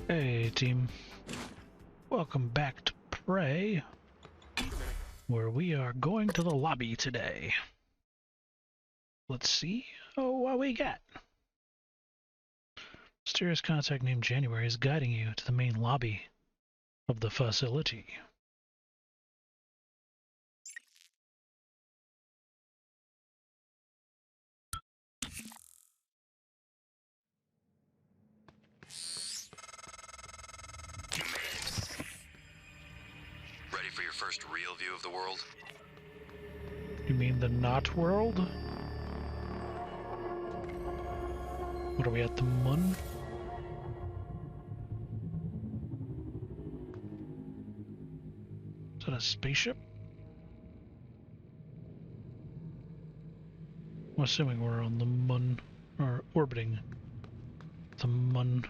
Hey team, welcome back to Prey, where we are going to the lobby today. Let's see what we got. Mysterious contact named January is guiding you to the main lobby of the facility. Ready for your first real view of the world? You mean the not world? What are we at, the moon? Is that a spaceship? I'm assuming we're on the moon, or orbiting the moon.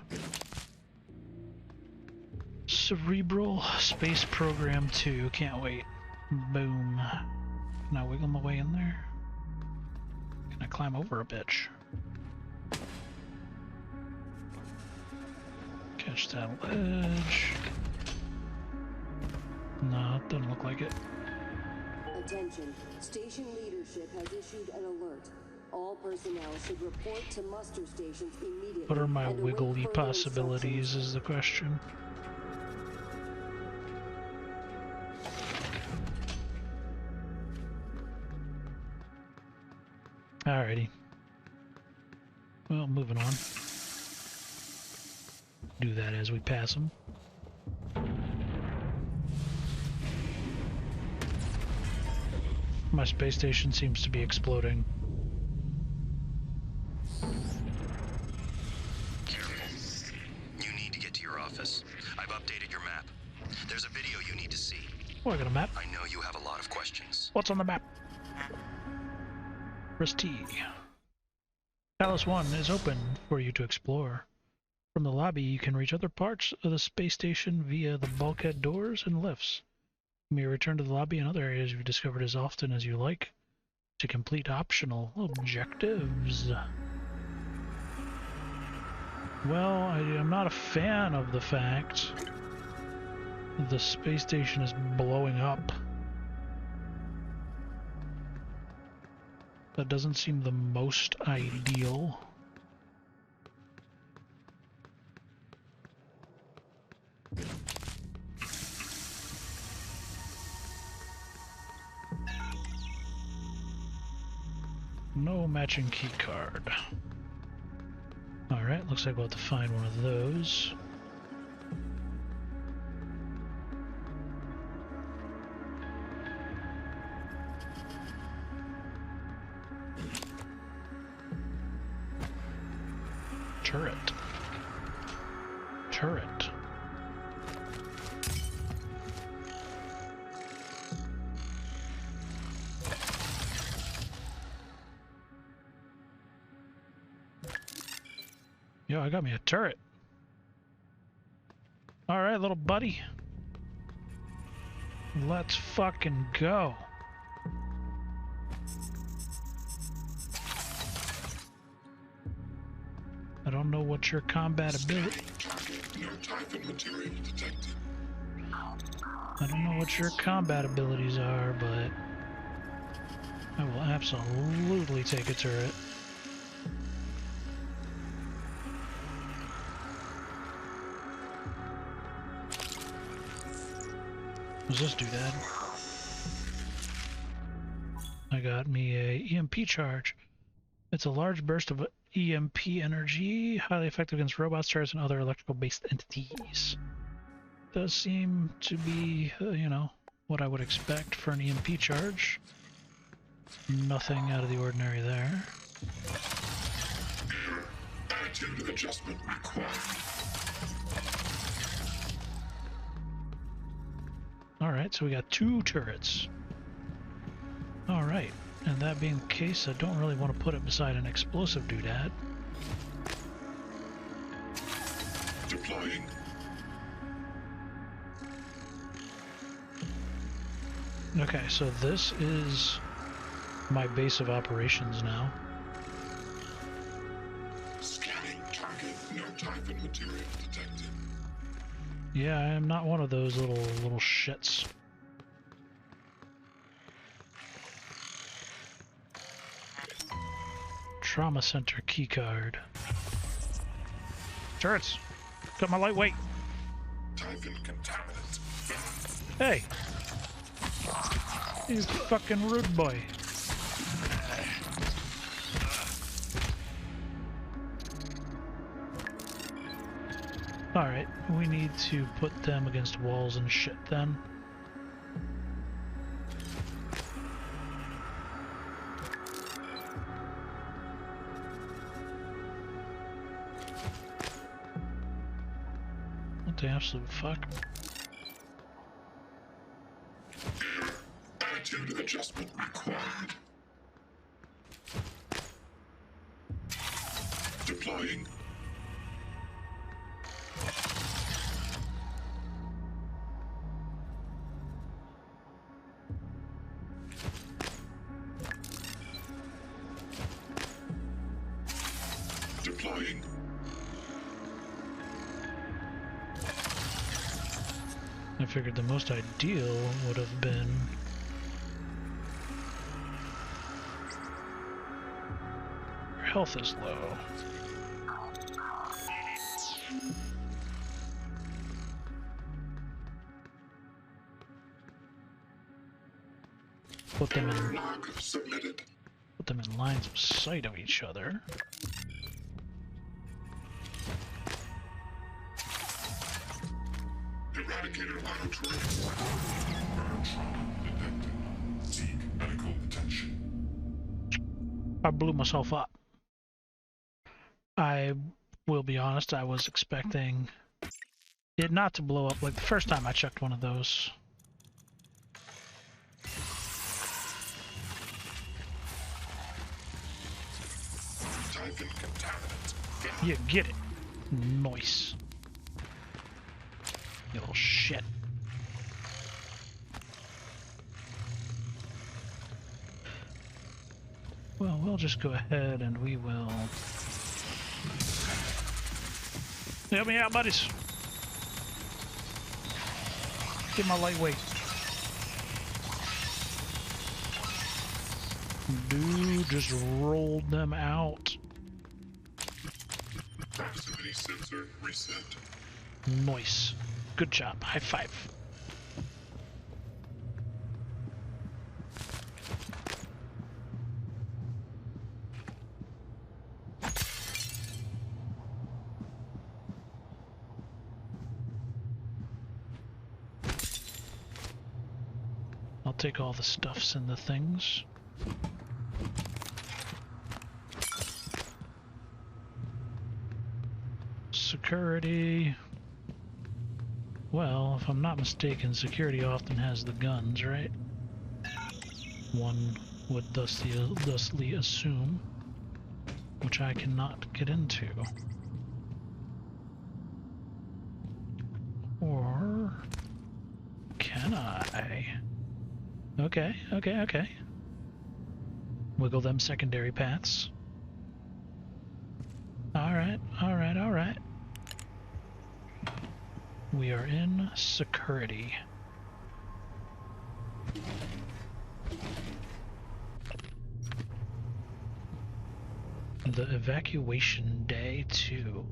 Cerebral Space Program 2, can't wait. Boom. Can I wiggle my way in there? Can I climb over a bitch? Catch that ledge. No, it doesn't look like it. Attention, station leadership has issued an alert. All personnel should report to muster stations immediately. What are my and await wiggly further possibilities instructions. is the question. Alrighty. Well, moving on. Do that as we pass them. My space station seems to be exploding. Careful. You need to get to your office. I've updated your map. There's a video you need to see. Oh, I got a map. I know you have a lot of questions. What's on the map? Press T. Palace 1 is open for you to explore. From the lobby, you can reach other parts of the space station via the bulkhead doors and lifts. You may return to the lobby and other areas you've discovered as often as you like to complete optional objectives. Well, I am not a fan of the fact the space station is blowing up. That doesn't seem the most ideal. No matching key card. Alright, looks like we'll have to find one of those. Turret. Turret. Yo, I got me a turret. Alright, little buddy. Let's fucking go. I don't know what your combat ability... I don't know what your combat abilities are, but I will absolutely take a turret. What's this doodad? I got me a EMP charge. It's a large burst of EMP energy, highly effective against robots, turrets, and other electrical-based entities. Does seem to be, you know, what I would expect for an EMP charge. Nothing out of the ordinary there. Attitude adjustment required. Alright, so we got 2 turrets. Alright, and that being the case, I don't really want to put it beside an explosive doodad. Deploying. Okay, so this is my base of operations now. Scanning target. No type of material detected. Yeah, I am not one of those little shits. Trauma center keycard. Turrets! Got my lightweight! Typhon contaminant. Hey! You fucking rude boy. Alright, we need to put them against walls and shit then. What the absolute fuck? Attitude adjustment required. Deploying. Deploying. I figured the most ideal would have been your health is low. Put them in Log submitted. put them in lines of sight of each other. Eradicator auto-terrain. Trauma detected. Seek medical attention. I blew myself up. I will be honest, I was expecting it not to blow up like the first time I checked one of those. Typhon contaminant. Yeah, get it. Nice. You little shit. Well, we'll just go ahead and we will... Help me out, buddies. Get my lightweight. Dude just rolled them out. Proximity sensor reset. Nice. Good job. High five. I'll take all the stuffs and the things. Security. Well, if I'm not mistaken, security often has the guns, right? One would thusly assume, which I cannot get into. Or can I? Okay, okay, okay. Wiggle them secondary paths. Alright, alright, alright. We are in security. The evacuation day 2.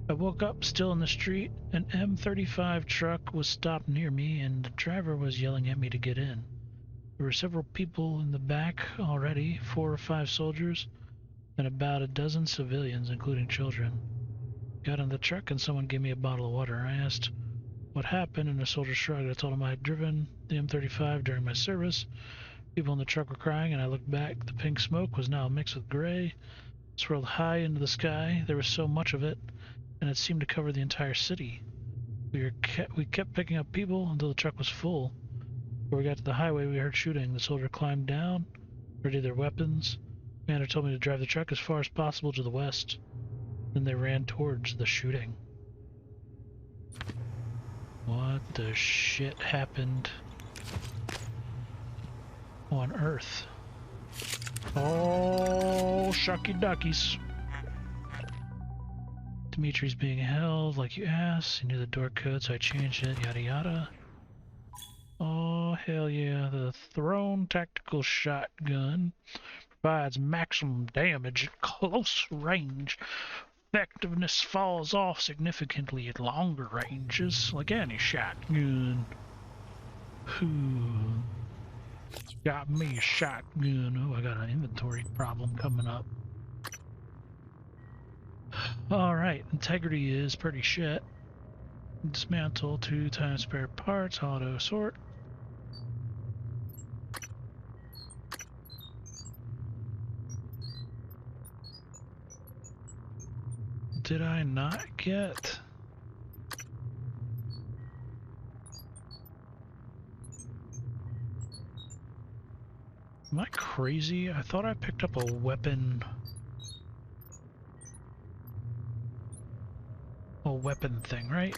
I woke up still in the street. An M35 truck was stopped near me and the driver was yelling at me to get in. There were several people in the back already, 4 or 5 soldiers, and about a dozen civilians, including children. Got in the truck and someone gave me a bottle of water. I asked what happened and the soldier shrugged. I told him I had driven the M35 during my service. People in the truck were crying and I looked back. The pink smoke was now mixed with gray, swirled high into the sky. There was so much of it and it seemed to cover the entire city. We kept picking up people until the truck was full. Before we got to the highway we heard shooting. The soldier climbed down, readied their weapons. The commander told me to drive the truck as far as possible to the west. Then they ran towards the shooting. What the shit happened on Earth? Oh, shucky duckies. Dimitri's being held like you asked. You knew the door code, so I changed it, yada yada. Oh, hell yeah. The thrown tactical shotgun provides maximum damage at close range. Effectiveness falls off significantly at longer ranges, like any shotgun. Who got me a shotgun? Oh, I got an inventory problem coming up. Alright, integrity is pretty shit. Dismantle 2 times spare parts, auto sort. Did I not get... Am I crazy? I thought I picked up a weapon... A weapon thing, right?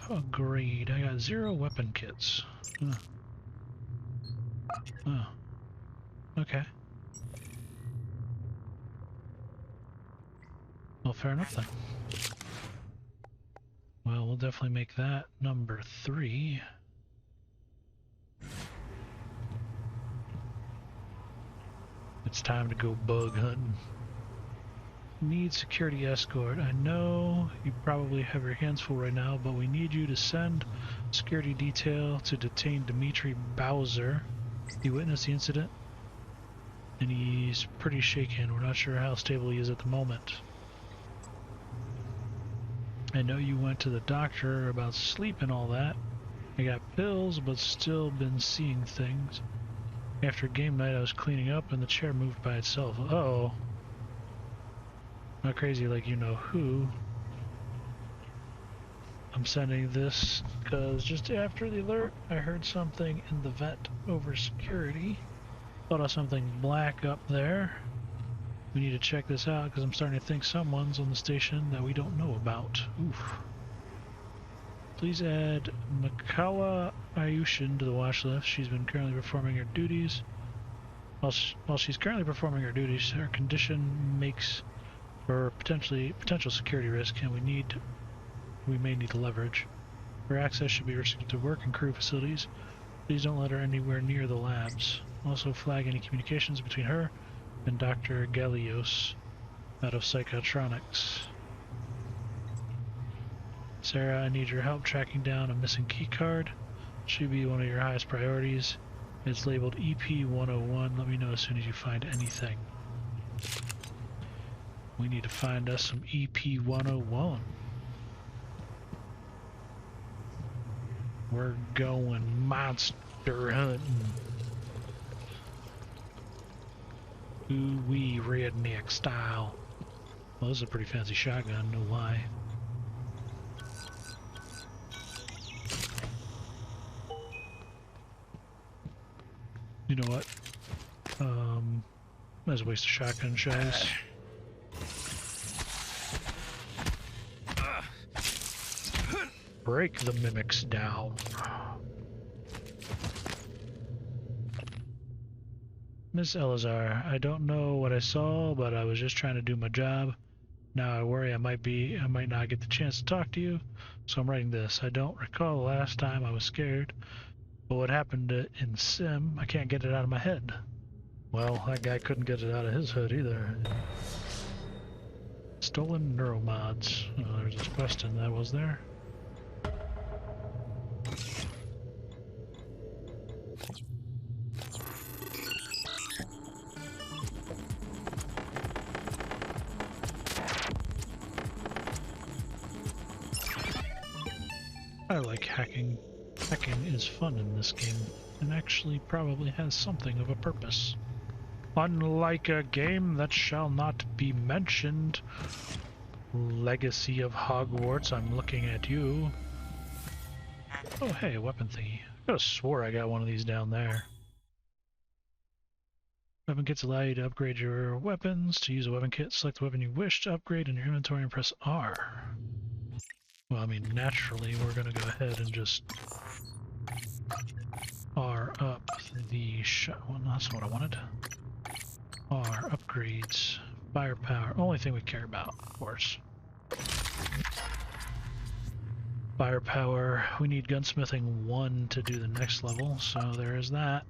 Upgrade. I got 0 weapon kits. Oh. Okay. Well, fair enough then. Well, we'll definitely make that number 3. It's time to go bug hunting. Need security escort. I know you probably have your hands full right now, but we need you to send security detail to detain Dimitri Bowser. He witnessed the incident, and he's pretty shaken. We're not sure how stable he is at the moment. I know you went to the doctor about sleep and all that. I got pills, but still been seeing things. After game night, I was cleaning up, and the chair moved by itself. Uh-oh. Not crazy like you know who. I'm sending this because just after the alert, I heard something in the vent over security. Thought of something black up there. We need to check this out because I'm starting to think someone's on the station that we don't know about. Oof. Please add Makawa Ayushin to the watch list. She's been currently performing her duties. While she's currently performing her duties, her condition makes for potential security risk, and we may need to leverage. Her access should be restricted to work and crew facilities. Please don't let her anywhere near the labs. Also flag any communications between her and Dr. Galios out of Psychotronics. Sarah, I need your help tracking down a missing keycard. Should be one of your highest priorities. It's labeled EP-101. Let me know as soon as you find anything. We need to find us some EP-101. We're going monster hunting. Ooh-wee, redneck style. Well, this is a pretty fancy shotgun, no lie. You know what? That's a waste of shotgun shells. Break the mimics down. Miss Elazar, I don't know what I saw, but I was just trying to do my job. Now I worry I might not get the chance to talk to you, so I'm writing this. I don't recall the last time I was scared, but what happened in Sim, I can't get it out of my head. Well, that guy couldn't get it out of his head either. Stolen neuromods. Oh, there's a question that was there. I like hacking. Hacking is fun in this game, and actually probably has something of a purpose. Unlike a game that shall not be mentioned, Legacy of Hogwarts, I'm looking at you. Oh hey, a weapon thingy. I could have swore I got one of these down there. Weapon kits allow you to upgrade your weapons. To use a weapon kit, select the weapon you wish to upgrade in your inventory and press R. Well, I mean, naturally, we're going to go ahead and just R up the well, that's what I wanted. R upgrades, firepower. Only thing we care about, of course. Firepower. We need gunsmithing 1 to do the next level, so there is that.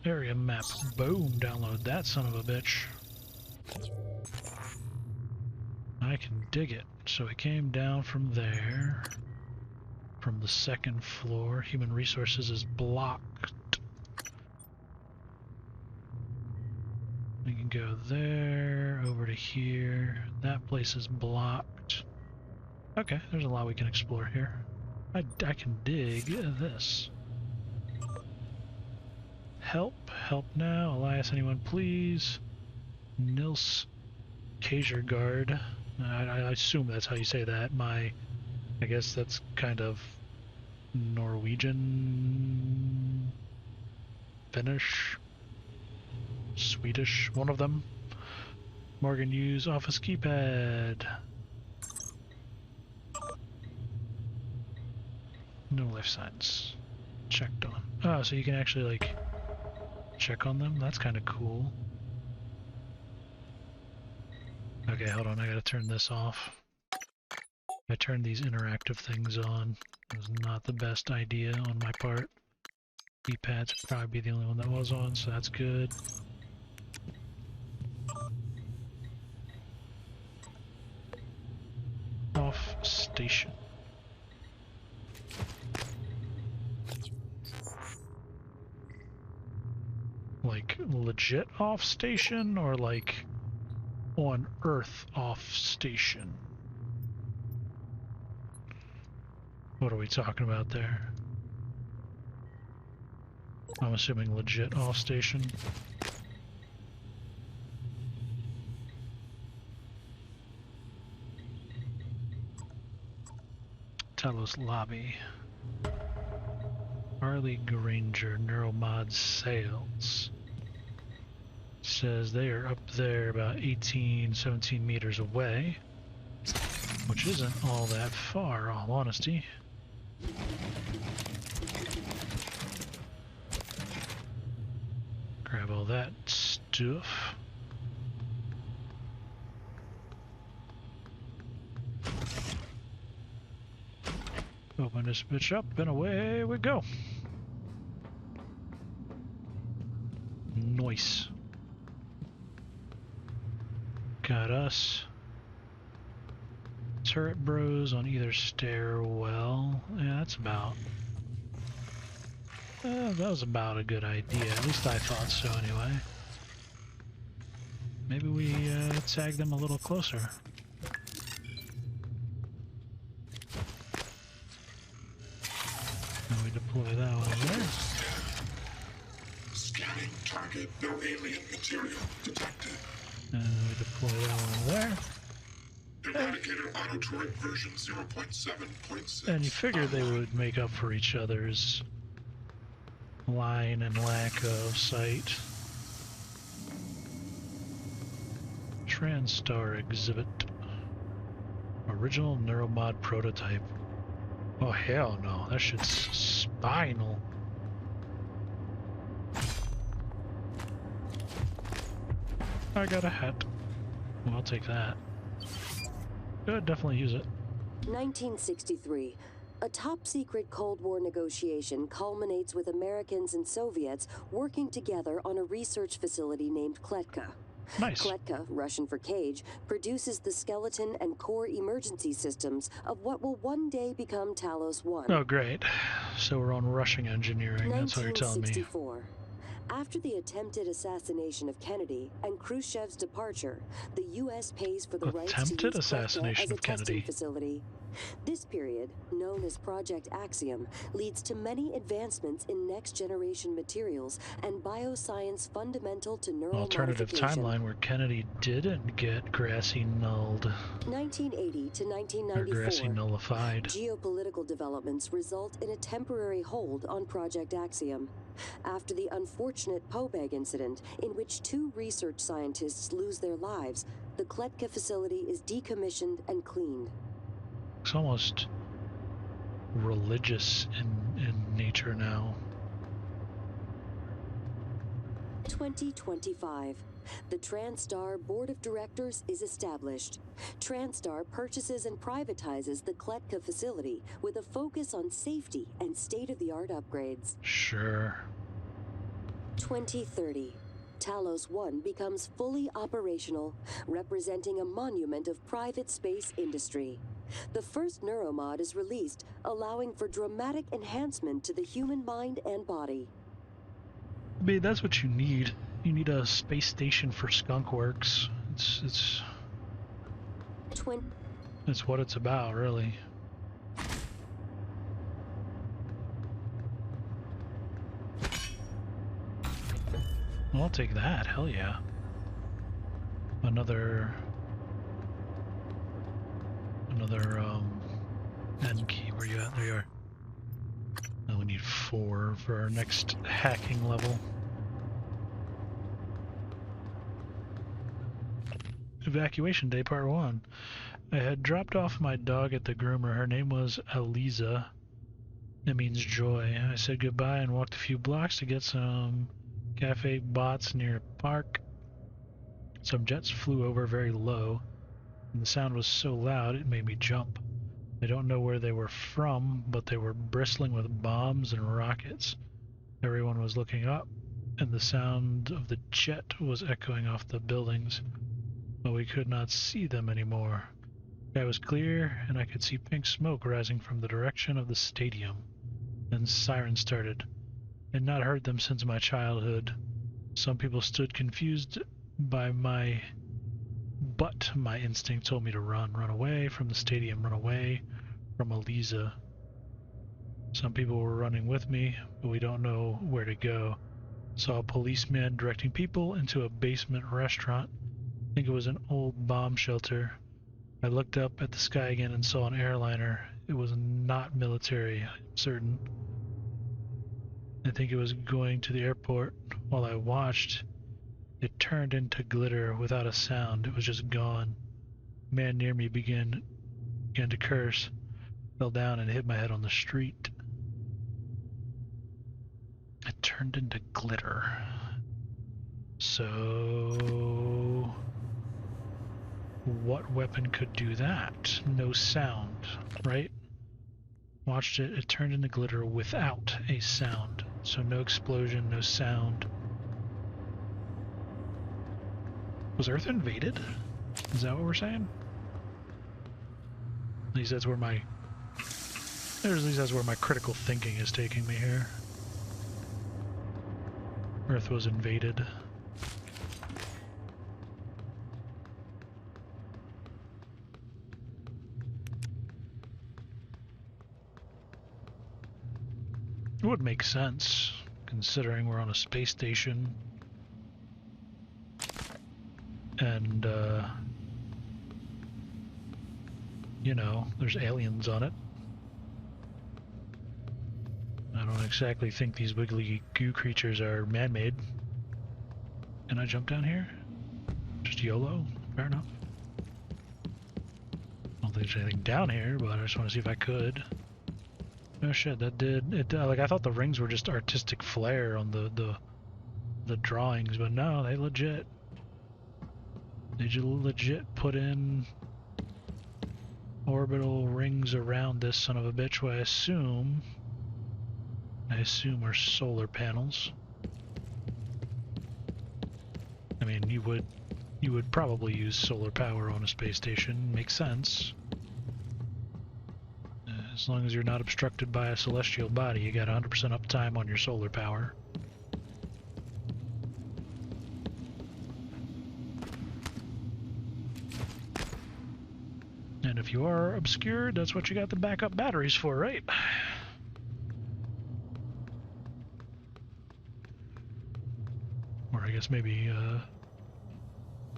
Area map. Boom! Download that son of a bitch. I can dig it. So it came down from there. From the 2nd floor. Human resources is blocked. We can go there, over to here. That place is blocked. Okay, there's a lot we can explore here. I can dig this. Help now. Elias, anyone please? Nils Kazergaard. I assume that's how you say that. I guess that's kind of Norwegian, Finnish, Swedish, one of them. Morgan, use office keypad. No life signs. Checked on. Oh, so you can actually like check on them? That's kind of cool. Okay, hold on, I gotta turn this off. I turned these interactive things on. It was not the best idea on my part. Keypads would probably be the only one that was on, so that's good. Off station. Like legit off station or like on Earth off station? What are we talking about there? I'm assuming legit off station. Talos lobby. Harley Granger Neuromod sales. Says they are up there about 17 meters away, which isn't all that far, all honesty. Grab all that stuff. Open this bitch up and away we go. Nice. Got us. Turret bros on either stairwell. Yeah, that's about... that was about a good idea. At least I thought so anyway. Maybe we tag them a little closer. And we deploy that one there. Scanning target. No alien material detected. And we deploy that one there. Eradicator auto turret version 0.7.6. And you figured they would make up for each other's line and lack of sight. TranStar exhibit. Original Neuromod prototype. Oh hell no, that shit's spinal. I got a hat. Well, I'll take that. Good, definitely use it. 1963. A top-secret Cold War negotiation culminates with Americans and Soviets working together on a research facility named Kletka. Nice. Kletka, Russian for cage, produces the skeleton and core emergency systems of what will one day become Talos 1. Oh, great. So we're on rushing engineering, that's what you're telling me. 1964. After the attempted assassination of Kennedy and Khrushchev's departure, the U.S. pays for the rights to use Attempted Kletka assassination as a of Kennedy. testing facility. This period, known as Project Axiom, leads to many advancements in next-generation materials and bioscience fundamental to neural Alternative modification. timeline where Kennedy didn't get grassy nulled. 1980 to Or grassy 1994, nullified. geopolitical developments result in a temporary hold on Project Axiom. After the unfortunate Pobeg incident, in which 2 research scientists lose their lives, the Kletka facility is decommissioned and cleaned. It's almost religious in nature now. 2025. The TranStar Board of Directors is established. TranStar purchases and privatizes the Kletka facility with a focus on safety and state-of-the-art upgrades. Sure. 2030. Talos 1 becomes fully operational, representing a monument of private space industry. The first neuromod is released, allowing for dramatic enhancement to the human mind and body. I mean, that's what you need. You need a space station for skunk works. It's what it's about, really. Well, I'll take that. Hell yeah. Another N key. Where you at? There you are. Now we need 4 for our next hacking level. Evacuation day, part 1. I had dropped off my dog at the groomer. Her name was Eliza. It means joy. I said goodbye and walked a few blocks to get some cafe bots near a park. Some jets flew over very low, and the sound was so loud it made me jump. I don't know where they were from, but they were bristling with bombs and rockets. Everyone was looking up, and the sound of the jet was echoing off the buildings, but we could not see them anymore. The sky was clear, and I could see pink smoke rising from the direction of the stadium. Then sirens started. I had not heard them since my childhood. Some people stood confused by my instinct told me to run away from the stadium, run away from Eliza. Some people were running with me, but we don't know where to go. Saw a policeman directing people into a basement restaurant. I think it was an old bomb shelter. I looked up at the sky again and saw an airliner. It was not military, I'm certain. I think it was going to the airport. While I watched, it turned into glitter without a sound. It was just gone. A man near me began to curse, fell down and hit my head on the street. It turned into glitter. So what weapon could do that? No sound, right? Watched it, it turned into glitter without a sound. So no explosion, no sound. Was Earth invaded? Is that what we're saying? At least that's where my critical thinking is taking me here. Earth was invaded. It would make sense, considering we're on a space station. And, you know, there's aliens on it. I don't exactly think these wiggly goo creatures are man-made. Can I jump down here? Just YOLO? Fair enough. I don't think there's anything down here, but I just want to see if I could. Oh shit, that did it. Like, I thought the rings were just artistic flair on the drawings, but no, they legit put in orbital rings around this son of a bitch, who I assume are solar panels. I mean, you would probably use solar power on a space station. Makes sense. As long as you're not obstructed by a celestial body, you got 100% uptime on your solar power. And if you are obscured, that's what you got the backup batteries for, right? Or I guess maybe,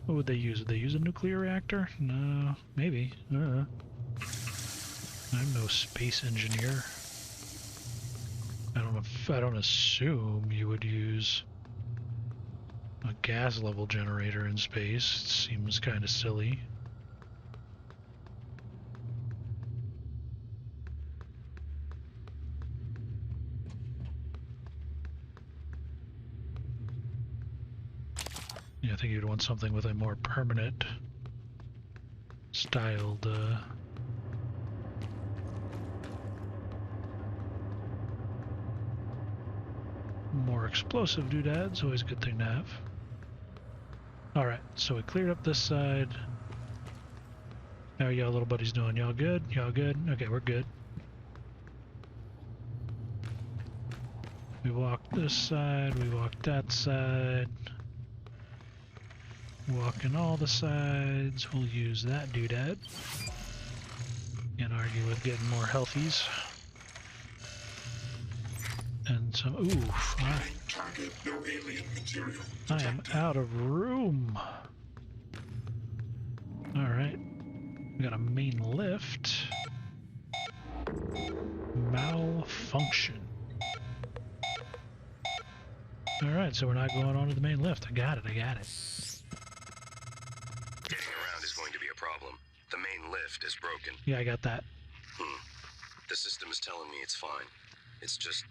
what would they use? Would they use a nuclear reactor? No, maybe. I'm no space engineer. I don't assume you would use a gas level generator in space. It seems kind of silly. Yeah, I think you'd want something with a more permanent styled more explosive doodads, always a good thing to have. Alright, so we cleared up this side. How are y'all little buddies doing? Y'all good? Y'all good? Okay, we're good. We walked this side, we walked that side. Walking all the sides, we'll use that doodad. Can't argue with getting more healthies. And some, oof. Target, no alien material I am out of room. Alright. We got a main lift. Malfunction. Alright, so we're not going on to the main lift. I got it, I got it. Getting around is going to be a problem. The main lift is broken. Yeah, I got that. The system is telling me it's fine. It's just...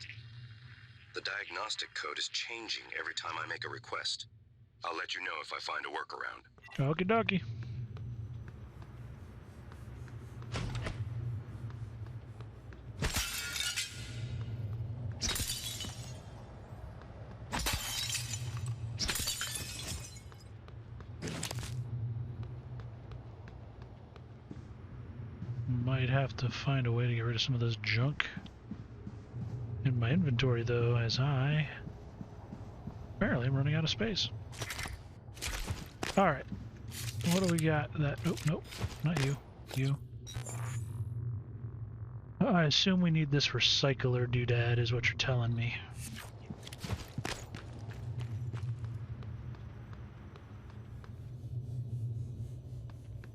the diagnostic code is changing every time I make a request. I'll let you know if I find a workaround. Okie dokie. Might have to find a way to get rid of some of this junk in my inventory, though, as I apparently am running out of space. Alright. What do we got? That. Oh, nope. Not you. You. I assume we need this recycler doodad, is what you're telling me.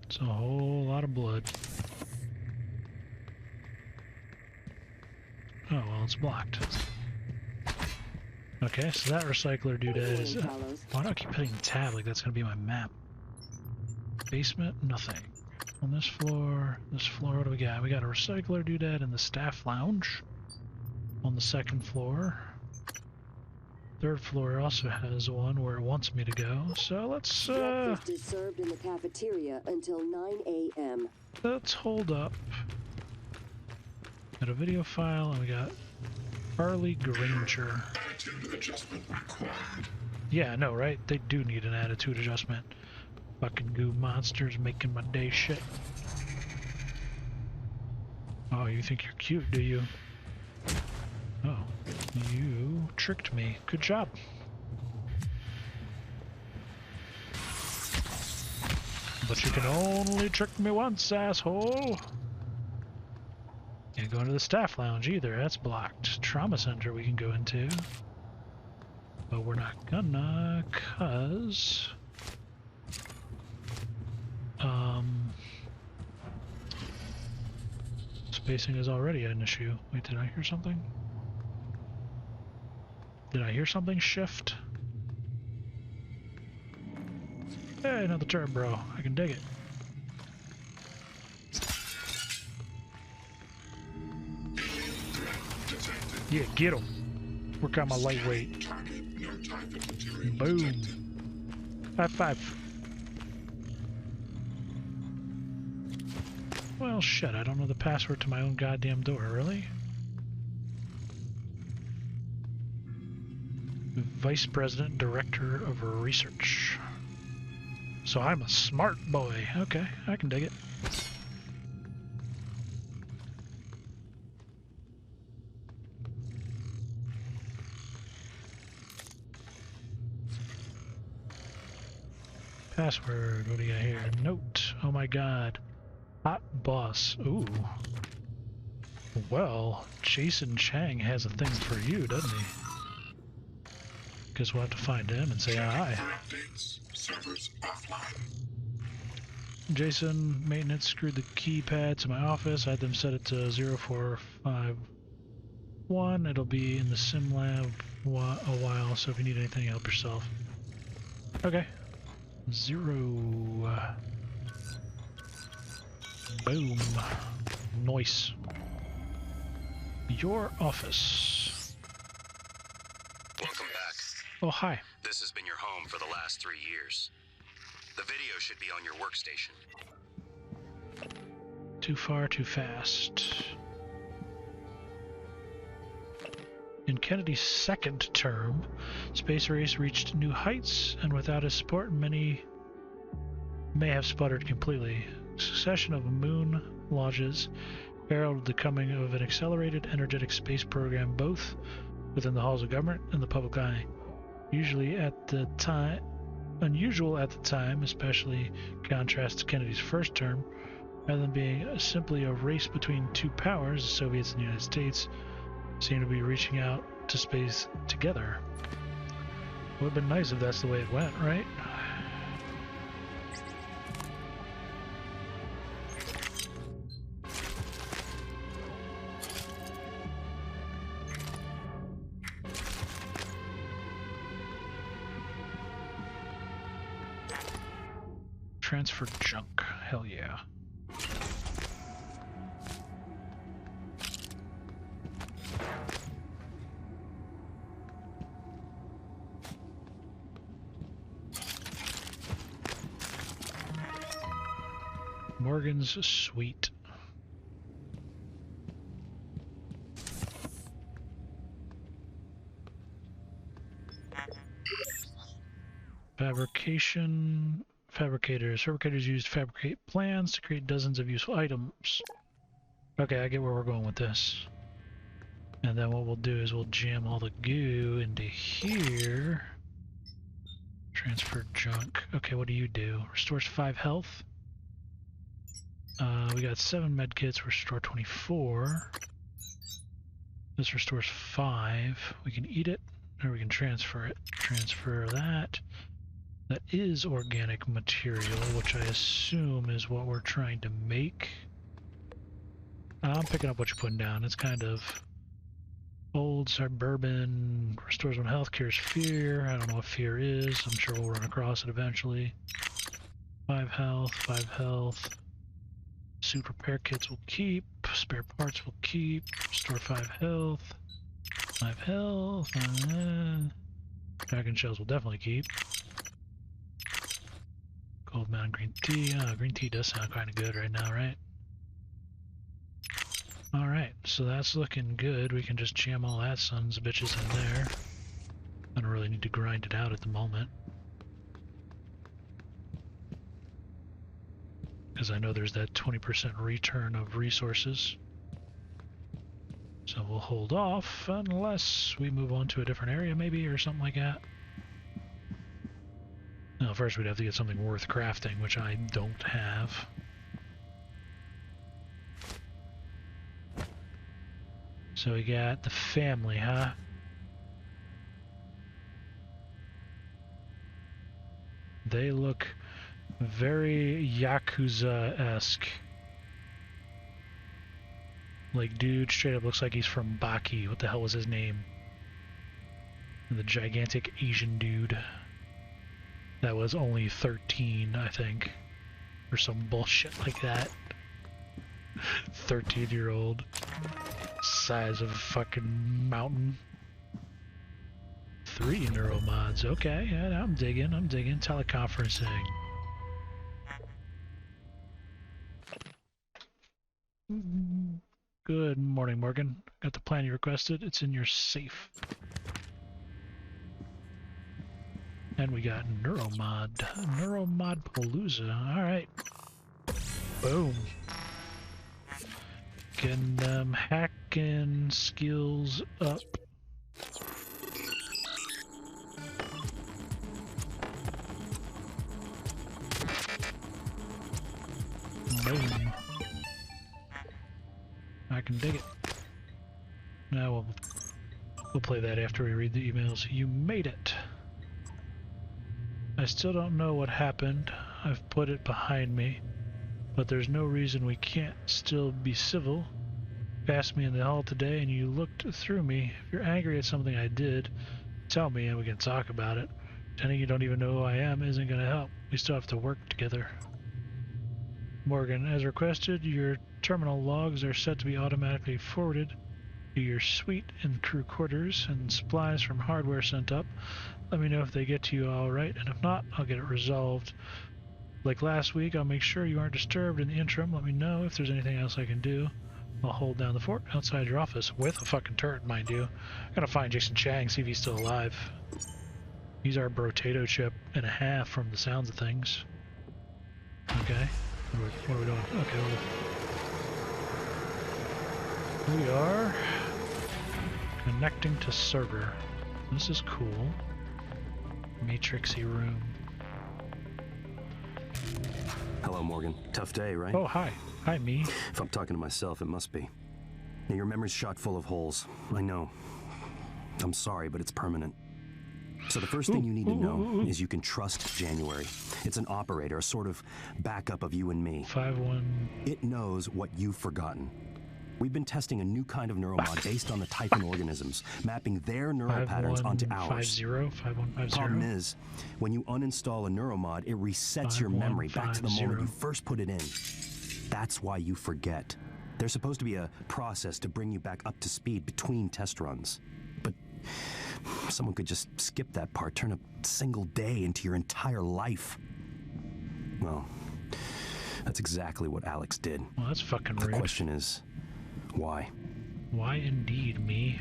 It's a whole lot of blood. Oh, well, it's blocked. Okay, so that recycler doodad is... why do I keep hitting tab like that's going to be my map? Basement? Nothing. On this floor, what do we got? We got a recycler doodad in the staff lounge. On the second floor. Third floor also has one where it wants me to go, so let's, Breakfast is served in the cafeteria until 9 a.m. let's hold up. Got a video file, and we got Harley Granger. attitude adjustment required. Yeah, I know, right? They do need an attitude adjustment. Fucking goo monsters making my day shit. Oh, you think you're cute, do you? Oh, you tricked me. Good job. But you can only trick me once, asshole. Can't go into the staff lounge either. That's blocked. Trauma center we can go into. But we're not gonna, cause... spacing is already an issue. Wait, did I hear something? Did I hear something shift? Hey, another turn, bro. I can dig it. Yeah, get him. Work on my lightweight. Boom. High five. Well, shit, I don't know the password to my own goddamn door, really? Vice President, Director of Research. So I'm a smart boy. Okay, I can dig it. Password, what do you got here? Note. Oh my god. Hot boss. Ooh. Well, Jason Chang has a thing for you, doesn't he? Guess we'll have to find him and say hi. Servers offline. Jason, maintenance screwed the keypad to my office. I had them set it to 0451. It'll be in the sim lab a while, so if you need anything, help yourself. Okay. 0. Boom. Nice. Your office. Welcome back. Oh, hi. This has been your home for the last 3 years. The video should be on your workstation. Too far, too fast. In Kennedy's second term, space race reached new heights, and without his support, many may have sputtered completely. A succession of moon launches heralded the coming of an accelerated energetic space program, both within the halls of government and the public eye. Unusual at the time, especially contrast to Kennedy's first term, rather than being simply a race between two powers, the Soviets and the United States seem to be reaching out to space together. Would have been nice if that's the way it went, right? Transfer junk. Hell yeah. Morgan's suite. Fabrication. Fabricators. Fabricators use to fabricate plans to create dozens of useful items. Okay, I get where we're going with this. And then what we'll do is we'll jam all the goo into here. Transfer junk. Okay, what do you do? Restores 5 health. We got 7 medkits, restore 24. This restores 5. We can eat it, or we can transfer it. Transfer that. That is organic material, which I assume is what we're trying to make. I'm picking up what you're putting down. It's kind of old suburban, restores 1 health, cures fear. I don't know what fear is. I'm sure we'll run across it eventually. 5 health, 5 health. Suit repair kits will keep. Spare parts will keep. Restore 5 health. 5 health. Dragon shells will definitely keep. Gold Mountain green tea. Green tea does sound kind of good right now, right? Alright, so that's looking good. We can just jam all that sons of bitches in there. I don't really need to grind it out at the moment, because I know there's that 20% return of resources. So we'll hold off unless we move on to a different area maybe, or something like that. Now first we'd have to get something worth crafting, which I don't have. So we got the family, huh? They look very Yakuza-esque. Like, dude straight up looks like he's from Baki. What the hell was his name? The gigantic Asian dude that was only 13, I think, or some bullshit like that. 13-year-old, size of a fucking mountain. 3 neuromods. Okay, yeah, I'm digging. Teleconferencing. Good morning, Morgan. Got the plan you requested. It's in your safe. And we got Neuromod. Neuromod Palooza. Alright. Boom. Getting them hacking skills up. Boom. I can dig it. Now we'll play that after we read the emails. You made it. I still don't know what happened. I've put it behind me. But there's no reason we can't still be civil. You passed me in the hall today and you looked through me. If you're angry at something I did, tell me and we can talk about it. Pretending you don't even know who I am isn't going to help. We still have to work together. Morgan, as requested, your terminal logs are set to be automatically forwarded to your suite and crew quarters, and supplies from hardware sent up. Let me know if they get to you all right, and if not, I'll get it resolved. Like last week, I'll make sure you aren't disturbed in the interim. Let me know if there's anything else I can do. I'll hold down the fort outside your office with a fucking turret, mind you. I gotta find Jason Chang, see if he's still alive. He's our brotato chip and a half from the sounds of things. Okay. What are we doing? Okay, we are connecting to server. This is cool. Matrixy room. Hello, Morgan. Tough day, right? Oh, hi. Hi, me. If I'm talking to myself, it must be. Now, your memory's shot full of holes. I know. I'm sorry, but it's permanent. So the first thing you need to know is you can trust January. It's an operator, a sort of backup of you and me. 5-1. It knows what you've forgotten. We've been testing a new kind of neuromod based on the Typhon organisms, mapping their neural patterns onto ours. 5150. Problem is, when you uninstall a neuromod, it resets your memory back to the moment you first put it in. That's why you forget. There's supposed to be a process to bring you back up to speed between test runs. But someone could just skip that part, turn a single day into your entire life. Well, that's exactly what Alex did. Well, that's fucking rude. The question is, why? Why indeed, me?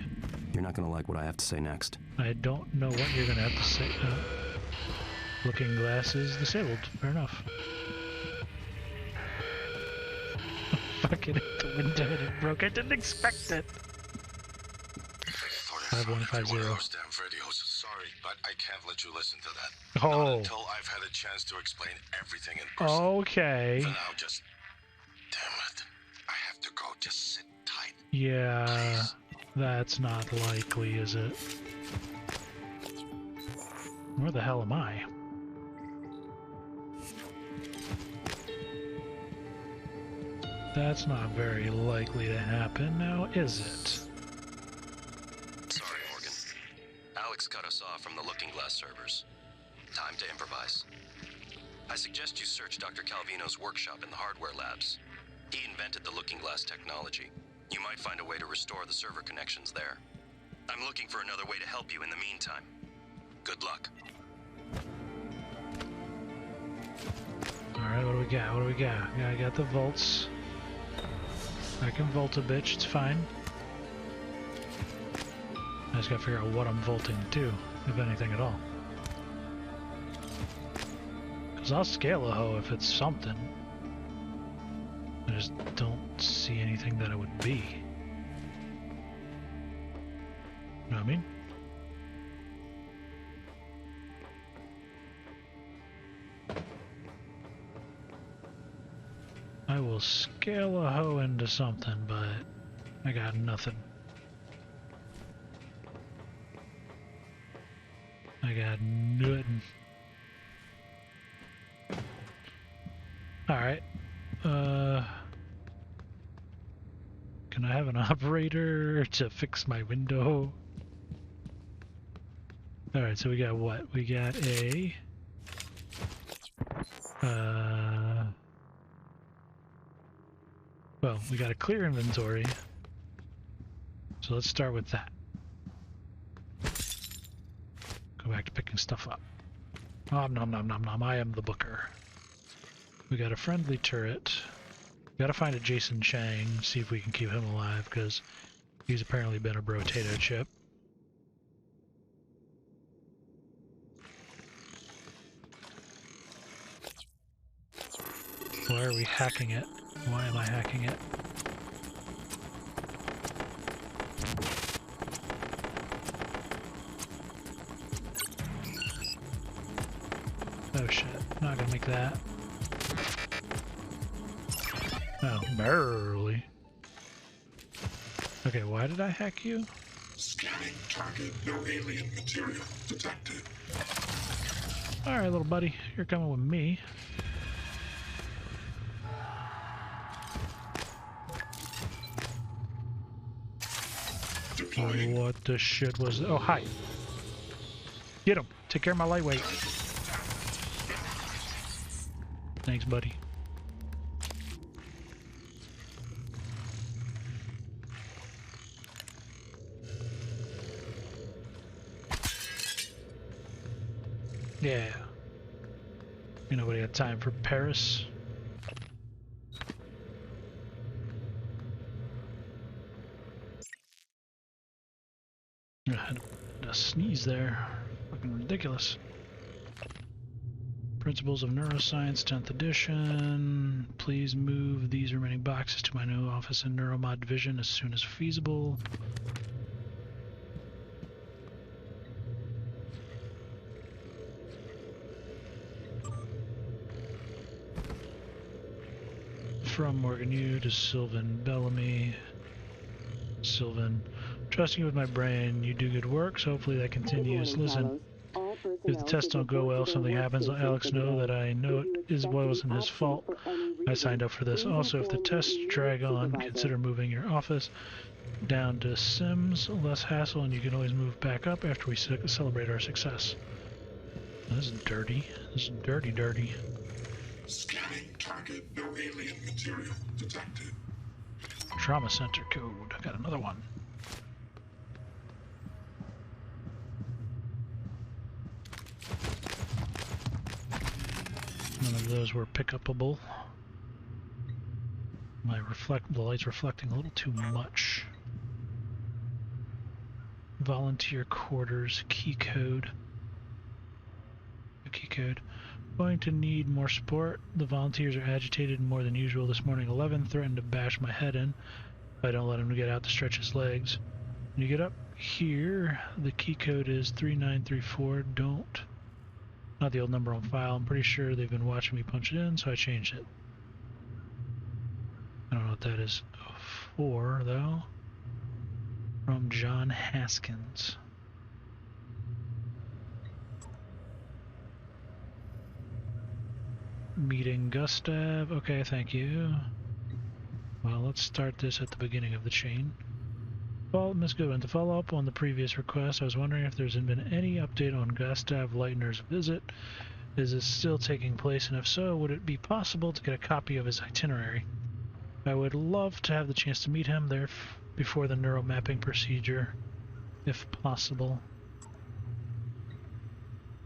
You're not gonna like what I have to say next. I don't know what you're gonna have to say. Looking glass is disabled. Fair enough. Fucking hit the window and it broke. I didn't expect it. 5150. Sorry, but I can't let you listen to that. Oh. Not until I've had a chance to explain everything in person. Okay. For now, just... Damn it. I have to go. Just sit tight. Yeah, Please. that's not likely, is it? Where the hell am I? That's not very likely to happen now, is it? Sorry, Morgan. Alex cut us off from the Looking Glass servers. Time to improvise. I suggest you search Dr. Calvino's workshop in the hardware labs. He invented the Looking Glass technology. You might find a way to restore the server connections there. I'm looking for another way to help you in the meantime. Good luck. Alright, what do we got? What do we got? Yeah, I got the volts. I can volt a bitch, it's fine. I just gotta figure out what I'm volting to, if anything at all. Because I'll scale a hoe if it's something. I just don't see anything that it would be. You know what I mean? I will scale a hoe into something, but I got nothing. I got nothing. Alright. Can I have an operator to fix my window? Alright, so we got what? We got a... well, we got a clear inventory. So let's start with that. Go back to picking stuff up. Nom nom nom nom nom, I am the booker. We got a friendly turret. We gotta find a Jason Chang, see if we can keep him alive, because he's apparently been a brotato chip. Why are we hacking it? Why am I hacking it? Oh shit, not gonna make that. Oh, barely. Okay, why did I hack you? Scanning target. No alien material detected. Alright, little buddy. You're coming with me. Deploying. What the shit was... Oh, hi. Get him. Take care of my lightweight. Thanks, buddy. Yeah. You nobody had time for Paris. I had a sneeze there. Fucking ridiculous. Principles of Neuroscience, 10th edition. Please move these remaining boxes to my new office in Neuromod Division as soon as feasible. From Morgan Yu to Sylvan Bellamy. Sylvan, trusting you with my brain, you do good work, so hopefully that continues. Listen, if the tests don't go well, something happens, let Alex know that I know it wasn't his fault. I signed up for this. Also, if the tests drag on, consider moving your office down to Sims, less hassle, and you can always move back up after we celebrate our success. This is dirty. This is dirty, dirty. Scanning target. No alien material detected. Trauma Center code. I got another one. None of those were pick-upable. The light's reflecting a little too much. Volunteer quarters, key code. Key code. Going to need more support. The volunteers are agitated more than usual this morning. 11 threatened to bash my head in if I don't let him get out to stretch his legs. When you get up here, the key code is 3934. Don't. Not the old number on file. I'm pretty sure they've been watching me punch it in, so I changed it. I don't know what that is for, though. From John Haskins. Meeting Gustav. Okay, thank you. Well, let's start this at the beginning of the chain. Well, Miss Goodwin, to follow up on the previous request, I was wondering if there's been any update on Gustav Leitner's visit. Is it still taking place, and if so, would it be possible to get a copy of his itinerary? I would love to have the chance to meet him there before the neuromapping procedure, if possible.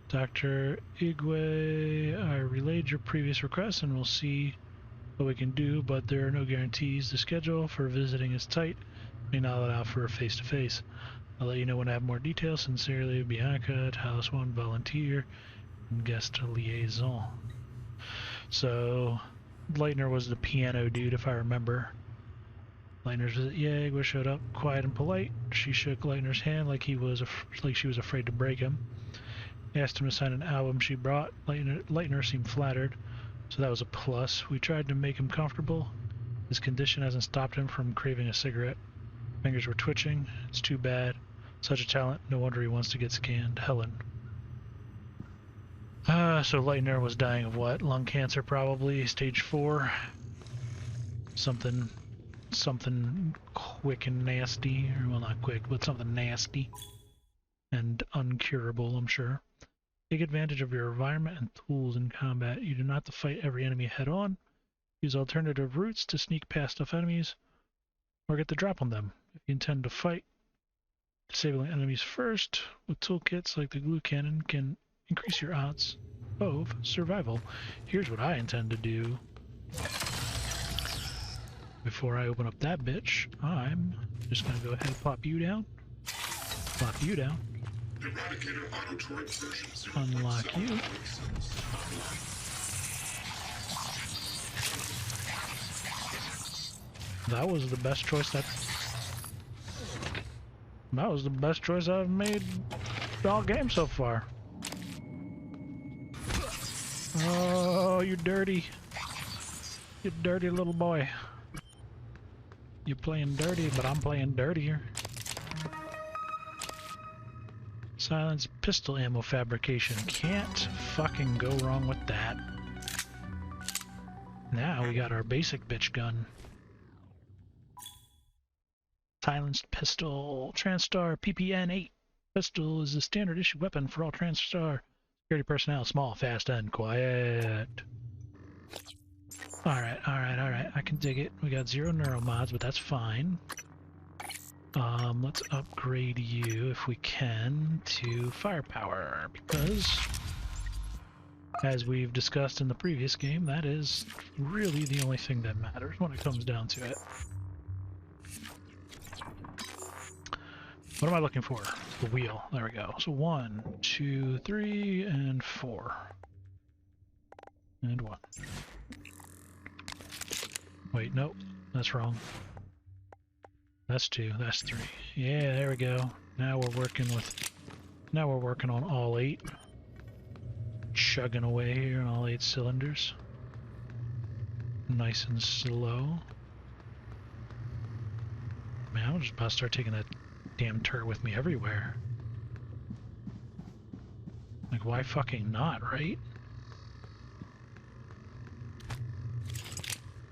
Dr. Igwe, I relayed your previous request and we'll see what we can do, but there are no guarantees. The schedule for visiting is tight. May not allow for a face-to-face. I'll let you know when I have more details. Sincerely, Bianca, Talos 1 volunteer, and guest liaison. So, Leitner was the piano dude, if I remember. Leitner's visit. Yeah, Igwe showed up, quiet and polite. She shook Leitner's hand like she was afraid to break him. Asked him to sign an album she brought. Leitner seemed flattered, so that was a plus. We tried to make him comfortable. His condition hasn't stopped him from craving a cigarette. Fingers were twitching. It's too bad. Such a talent. No wonder he wants to get scanned. Helen. So Leitner was dying of what? Lung cancer, probably. Stage 4. Something quick and nasty. Or, well, not quick, but something nasty. And uncurable, I'm sure. Take advantage of your environment and tools in combat. You do not have to fight every enemy head-on. Use alternative routes to sneak past tough enemies, or get the drop on them. If you intend to fight, disabling enemies first with toolkits like the glue cannon can increase your odds of survival. Here's what I intend to do. Before I open up that bitch, I'm just going to go ahead and plop you down. Plop you down. Unlock you. That was the best choice I've made all game so far. Oh, you dirty little boy. You're playing dirty, but I'm playing dirtier. Silence pistol ammo fabrication. Can't fucking go wrong with that. Now we got our basic bitch gun. Silenced pistol. Transtar PPN-8. Pistol is the standard issue weapon for all Transtar security personnel. Small, fast, and quiet. Alright. I can dig it. We got 0 neuromods, but that's fine. Let's upgrade you, if we can, to firepower, because, as we've discussed in the previous game, that is really the only thing that matters when it comes down to it. What am I looking for? The wheel. There we go. So 1, 2, 3, and 4. And 1. Wait, nope. That's wrong. That's 2. That's 3. Yeah, there we go. Now we're working on all 8. Chugging away here on all 8 cylinders. Nice and slow. Man, I'm just about to start taking that damn turret with me everywhere. Like, why fucking not, right?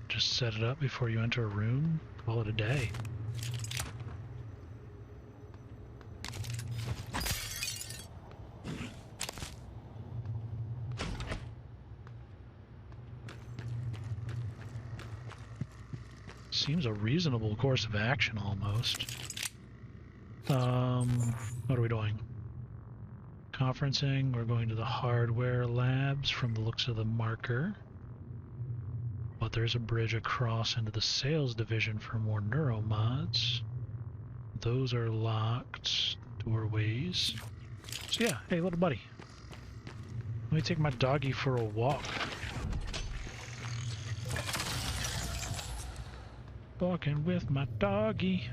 Just set it up before you enter a room. Call it a day. Seems a reasonable course of action, almost. What are we doing? Conferencing. We're going to the hardware labs from the looks of the marker. But there's a bridge across into the sales division for more neuromods. Those are locked doorways. So yeah, hey little buddy. Let me take my doggy for a walk. Walking with my doggy.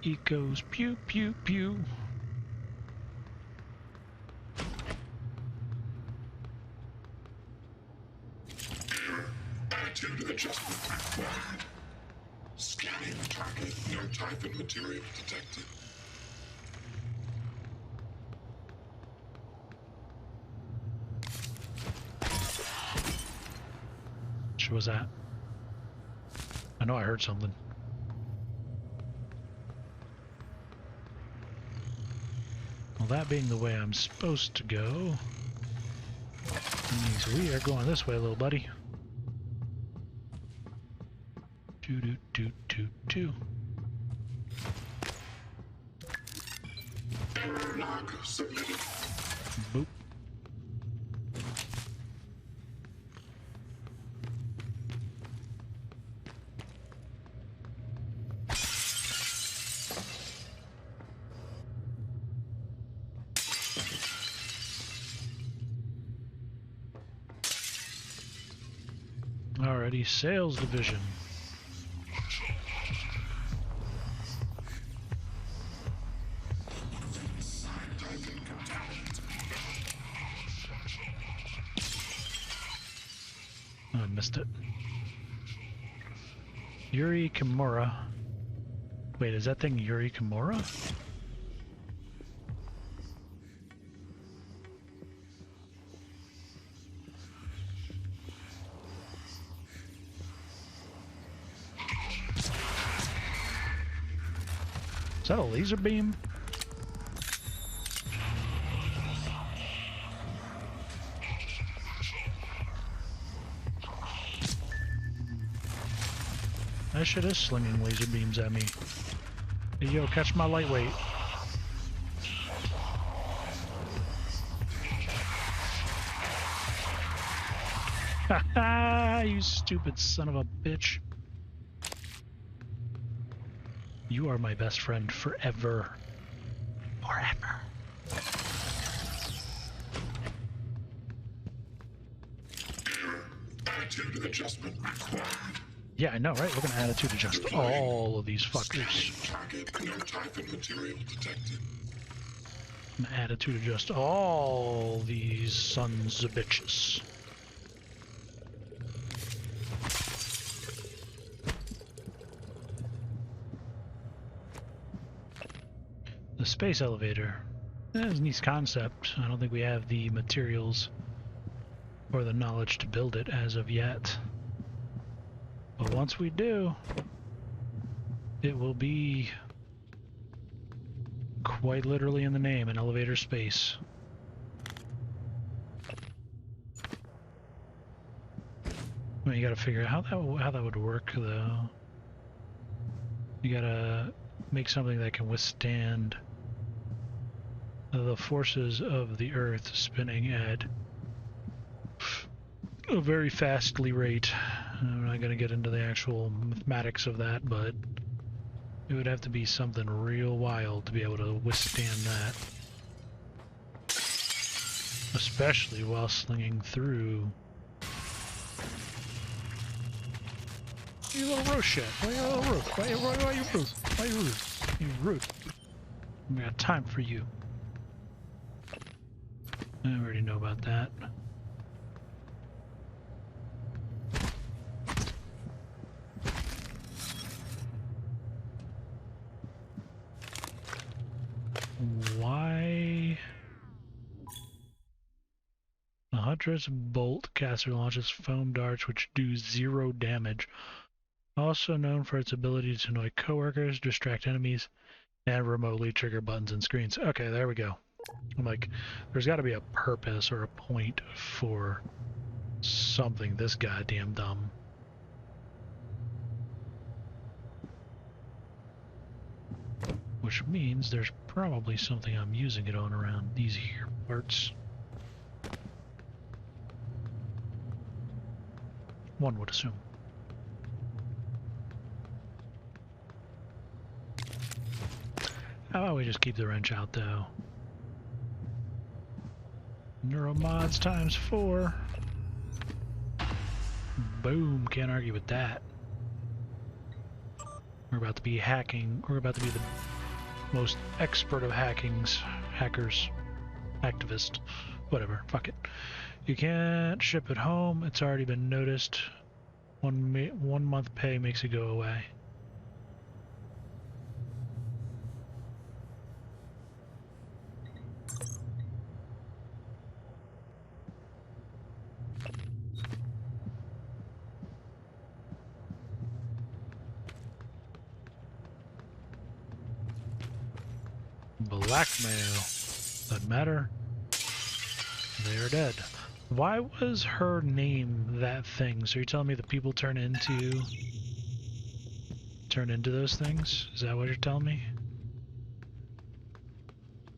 He goes pew pew pew. Attitude adjustment required. Scanning target. No type of material detected. What was that? I know I heard something. Well, that being the way I'm supposed to go, means we are going this way, little buddy. Do. Error log submitted. Boop. Alrighty, sales division. Oh, I missed it. Yuri Kimura. Wait, is that thing Yuri Kimura? Is that a laser beam? That shit is slinging laser beams at me. Hey, yo, catch my lightweight. Haha, you stupid son of a bitch. You are my best friend forever. Forever. Attitude adjustment required. Yeah, I know, right? We're gonna attitude adjust all of these fuckers. Target. No type of material detected. I'm gonna attitude adjust all these sons of bitches. space elevator. That's a nice concept. I don't think we have the materials or the knowledge to build it as of yet. But once we do, it will be quite literally in the name, an elevator space. I mean, you gotta figure out how that would work, though. You gotta make something that can withstand the forces of the Earth spinning at a very fastly rate. I'm not gonna get into the actual mathematics of that, but it would have to be something real wild to be able to withstand that. Especially while slinging through. You little roast shit. Why you little roast? Why you rude? Why you rude? You rude. We got time for you. I already know about that. Why? The Huntress Bolt caster launches foam darts which do 0 damage. Also known for its ability to annoy coworkers, distract enemies, and remotely trigger buttons and screens. Okay, there we go. I'm like, there's got to be a purpose or a point for something this goddamn dumb. Which means there's probably something I'm using it on around these here parts. One would assume. How about we just keep the wrench out, though? Neuromods times 4. Boom, can't argue with that. We're about to be hacking. We're about to be the most expert of hackers, activists, whatever, fuck it. You can't ship it home. It's already been noticed. 1 month pay makes it go away. Blackmail. Doesn't matter. They are dead. Why was her name that thing? So you're telling me the people turn into those things? Is that what you're telling me?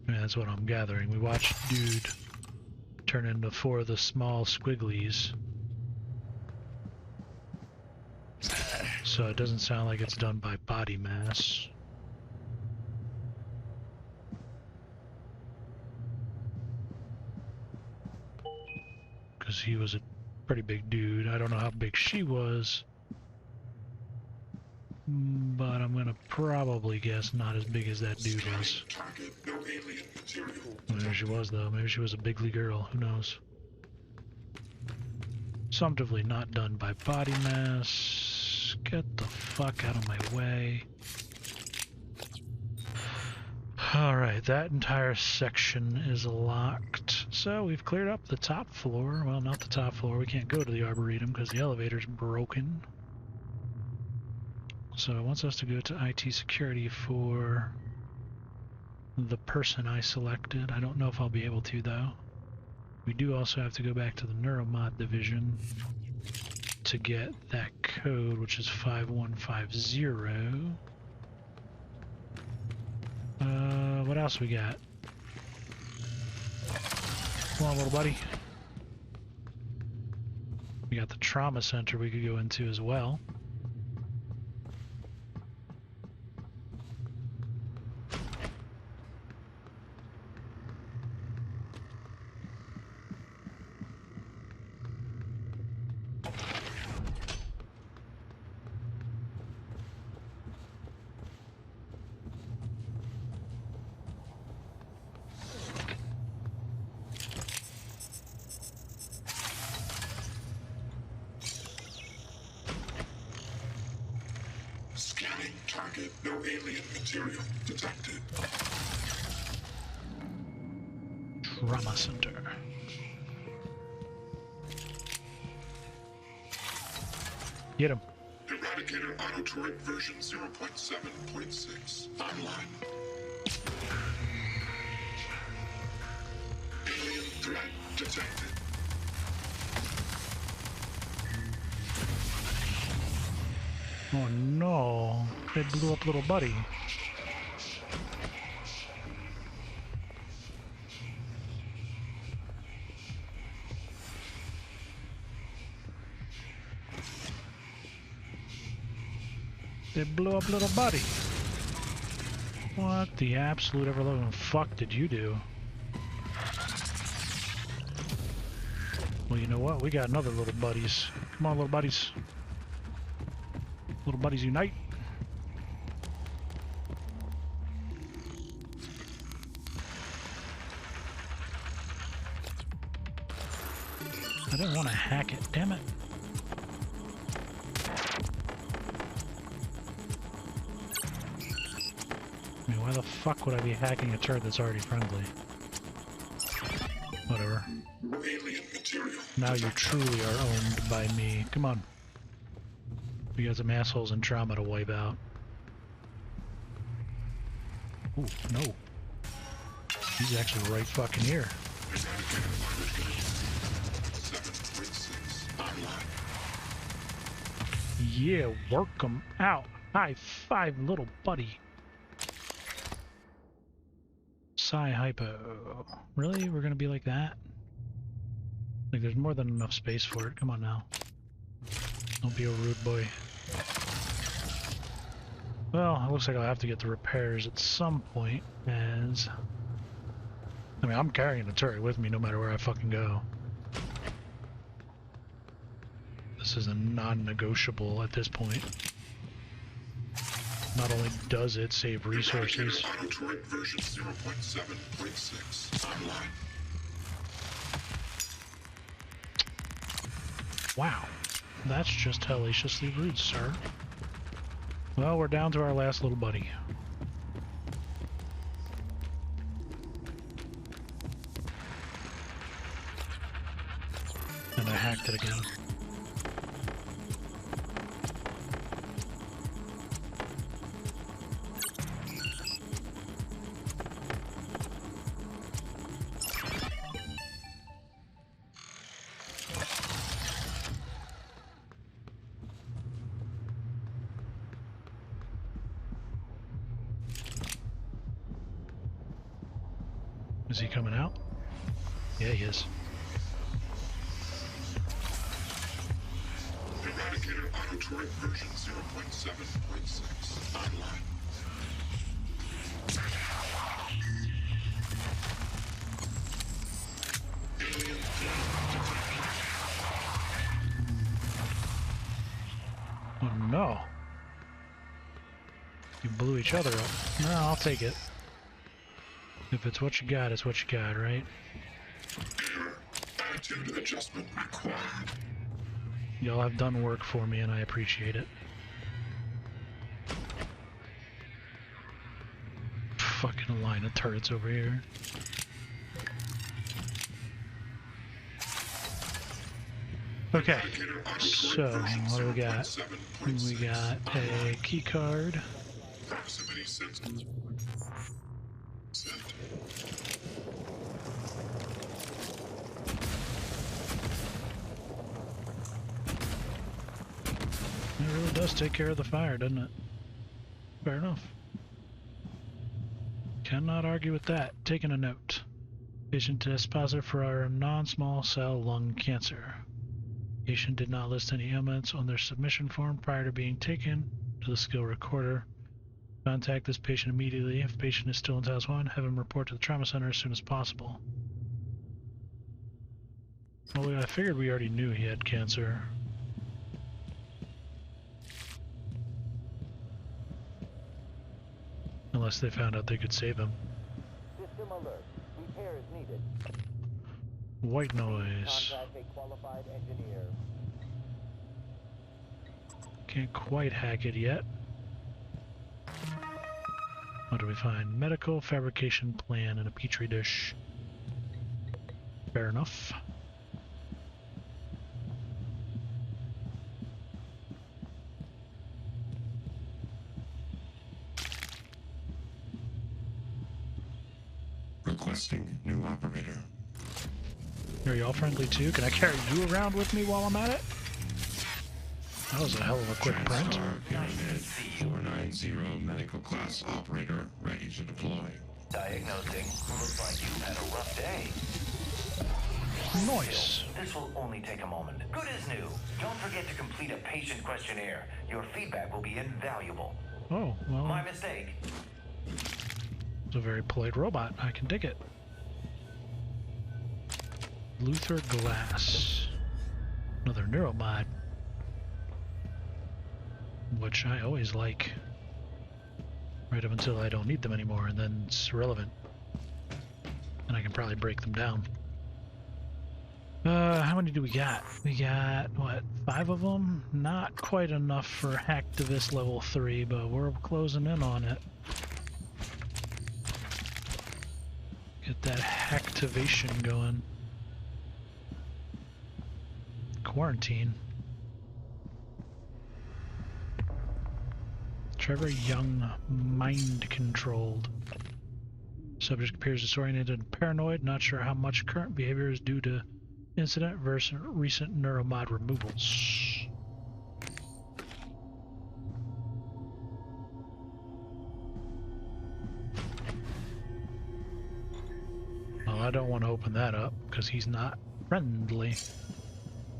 I mean, that's what I'm gathering. We watched dude turn into 4 of the small squigglies. So it doesn't sound like it's done by body mass. Because he was a pretty big dude. I don't know how big she was, but I'm gonna probably guess not as big as that dude was. Maybe she was, though. Maybe she was a bigly girl. Who knows? Assumptively not done by body mass. Get the fuck out of my way. Alright, that entire section is locked. So we've cleared up the top floor. Well, not the top floor. We can't go to the Arboretum because the elevator's broken. So it wants us to go to IT security for the person I selected. I don't know if I'll be able to, though. We do also have to go back to the Neuromod division to get that code, which is 5150. What else we got? Come on, little buddy. We got the trauma center we could go into as well. Scanning target, no alien material detected. Trauma Center. Get him. Eradicator Autoturret version 0.7.6 online. Alien threat detected. Oh no, they blew up little buddy. They blew up little buddy. What the absolute ever-loving fuck did you do? Well, you know what? We got another little buddies. Come on, little buddies. Little buddies unite. I didn't want to hack it, damn it. I mean, why the fuck would I be hacking a turret that's already friendly? Whatever. Alien material. Now you truly are owned by me. Come on. We got some assholes in trauma to wipe out. Ooh, no. He's actually right fucking here. Yeah, work him out. High five, little buddy. Psi hypo. Really? We're gonna be like that? Like, there's more than enough space for it. Come on now. Don't be a rude boy. Well, it looks like I'll have to get the repairs at some point, as... I mean, I'm carrying the turret with me no matter where I fucking go. This is a non-negotiable at this point. Not only does it save resources... Autoturret version 0.7.6 online. Wow. That's just hellaciously rude, sir. Well, we're down to our last little buddy. And I hacked it again. Is he coming out? Yeah, he is. Eradicator Autoturret version 0.7.6 online. Alien Oh no. You blew each other up. No, I'll take it. If it's what you got, it's what you got, right? error. Attitude adjustment required. Y'all have done work for me and I appreciate it. Fucking line of turrets over here. Okay, so what do we got? We got a key card. Proximity sensors. Set. It really does take care of the fire, doesn't it? Fair enough. Cannot argue with that. Taking a note. Patient test positive for our non-small cell lung cancer. Patient did not list any ailments on their submission form prior to being taken to the skill recorder. Contact this patient immediately. If the patient is still in Task 1, have him report to the trauma center as soon as possible. Well, I figured we already knew he had cancer. Unless they found out they could save him. System alert. Repair is needed. White noise. Contact a qualified engineer. Can't quite hack it yet. What do we find? Medical fabrication plan in a petri dish. Fair enough. Requesting new operator. Are y'all friendly too? Can I carry you around with me while I'm at it? That was a hell of a quick print. TranStar Pyramid 490 medical class operator ready to deploy. Diagnosing. Looks like you've had a rough day. Nice. This will only take a moment. Good as new. Don't forget to complete a patient questionnaire. Your feedback will be invaluable. Oh, well, My mistake. it's a very polite robot. I can dig it. Luther Glass. Another neuromod. Which I always like. Right up until I don't need them anymore, and then it's irrelevant. And I can probably break them down. How many do we got? We got, what, 5 of them? Not quite enough for Hacktivist level 3, but we're closing in on it. Get that hacktivation going. Quarantine. Trevor Young, mind controlled. Subject appears disoriented and paranoid, not sure how much current behavior is due to incident versus recent neuromod removals. Well, I don't want to open that up because he's not friendly.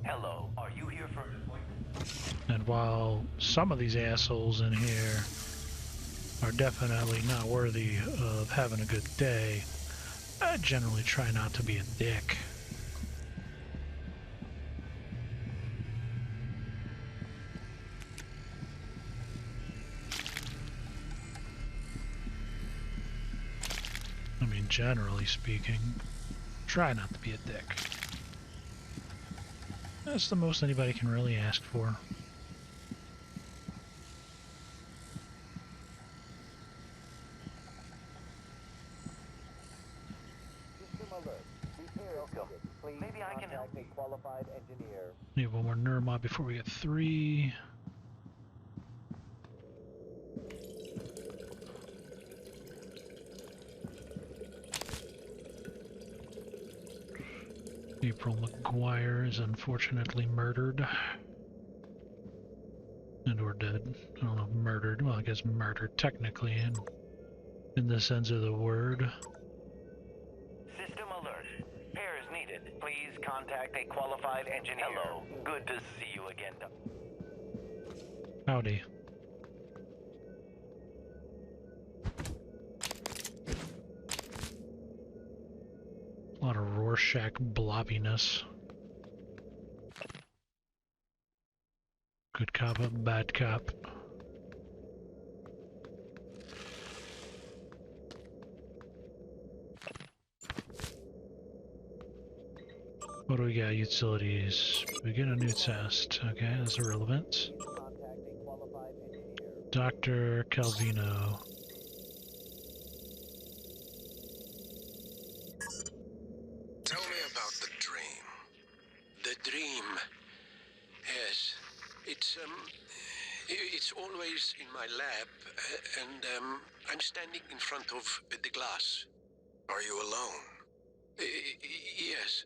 Hello, are you here for an appointment? And while some of these assholes in here are definitely not worthy of having a good day, I generally try not to be a dick. I mean, generally speaking, try not to be a dick. That's the most anybody can really ask for. System alert. Repairs needed. Please Maybe I can help contact a qualified engineer. Need one more neuromod before we get 3. April McGuire is unfortunately murdered. And or dead. I don't know, murdered. Well, I guess murdered technically in the sense of the word. System alert. Repairs needed. Please contact a qualified engineer. Hello. Good to see you again. Howdy. A lot of Rorschach blobbiness. Good cop, bad cop. What do we got? Utilities. We get a new test. Okay, that's irrelevant. Contact a qualified engineer. Dr. Calvino. Tell me about the dream. The dream. Yes. It's always in my lab, and I'm standing in front of the glass. Are you alone? Yes.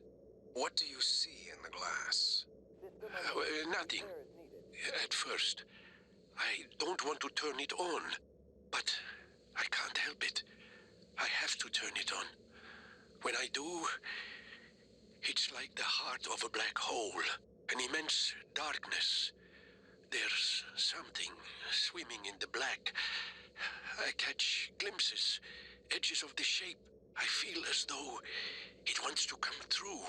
What do you see in the glass? System alert. Nothing. Repairs needed. At first, I don't want to turn it on, but I can't help it. I have to turn it on. When I do, it's like the heart of a black hole, an immense darkness. There's something swimming in the black. I catch glimpses, edges of the shape. I feel as though it wants to come through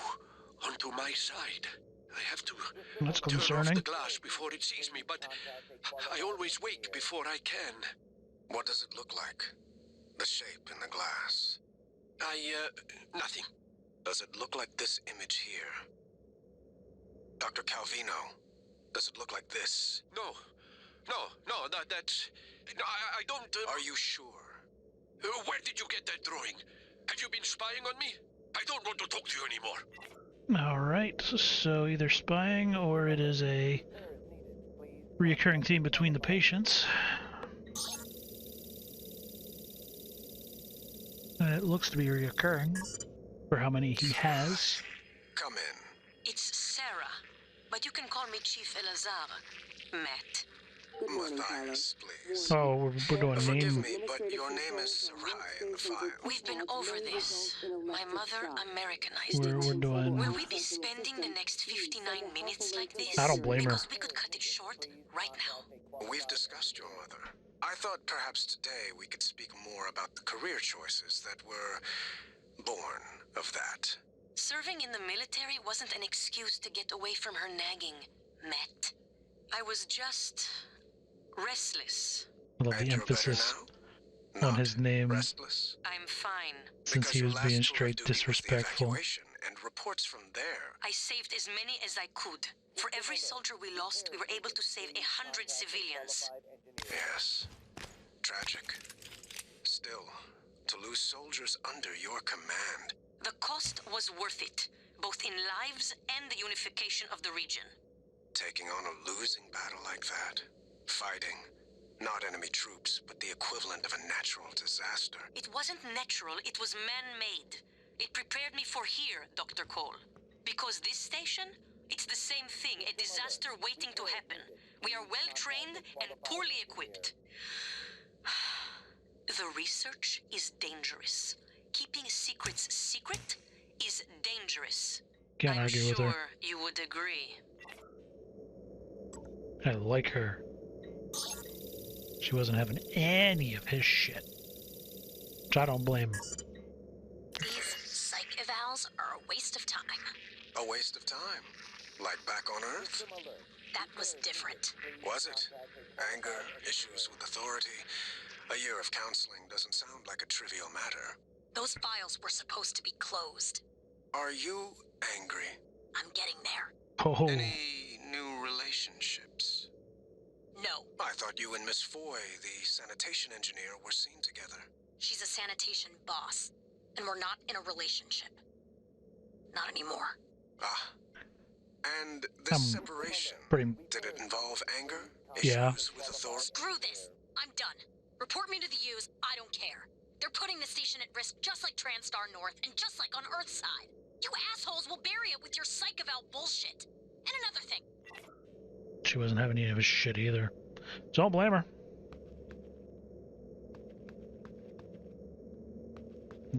onto my side. I have to That's turn off concerning. the glass before it sees me, but I always wake before I can. What does it look like? The shape in the glass? Nothing. Does it look like this image here? Dr. Calvino, does it look like this? No, that's... No, I don't... Are you sure? Where did you get that drawing? Have you been spying on me? I don't want to talk to you anymore. Alright, so either spying or it is a reoccurring theme between the patients. And it looks to be reoccurring for how many he has. Come in. It's Sarah, but you can call me Chief Elazar. Matt. Good morning, Matthias, please. Oh, we're doing Forgive name. me, but your name is high in the file. We've been over this. My mother Americanized We're it. doing. Will we be spending the next 59 minutes like this? I don't blame her. Because we could cut it short right now. We've discussed your mother. I thought perhaps today we could speak more about the career choices that were born of that. Serving in the military wasn't an excuse to get away from her nagging, Matt. I was just restless. I love And the you're better emphasis now? on Not his name restless? I'm fine. since Because he your was last being tour of straight duty was the disrespectful. evacuation, and reports from there. I saved as many as I could. For every soldier we lost, we were able to save 100 civilians. Yes. Tragic. Still, to lose soldiers under your command. The cost was worth it, both in lives and the unification of the region. Taking on a losing battle like that. Fighting. Not enemy troops, but the equivalent of a natural disaster. It wasn't natural, it was man-made. It prepared me for here, Dr. Cole. Because this station, it's the same thing, a disaster waiting to happen. We are well-trained and poorly equipped. The research is dangerous. Keeping secrets secret is dangerous. Can't I'm argue with sure her. you would agree. I like her. She wasn't having any of his shit. Which I don't blame him. These psych evals are a waste of time. A waste of time. Like back on Earth? That was different. Was it? Anger, issues with authority. A year of counseling doesn't sound like a trivial matter. Those files were supposed to be closed. Are you angry? I'm getting there. Oh, Any new relationships? No, I thought you and Miss Foy, the sanitation engineer, were seen together. she's a sanitation boss, and we're not in a relationship. Not anymore. Ah. And this separation, pretty. did it involve anger? Yeah. Issues with authority? Screw this. I'm done. Report me to the U's. I don't care. They're putting the station at risk just like TranStar North and just like on Earthside. You assholes will bury it with your psych eval bullshit. And another thing. She wasn't having any of his shit either. So don't blame her.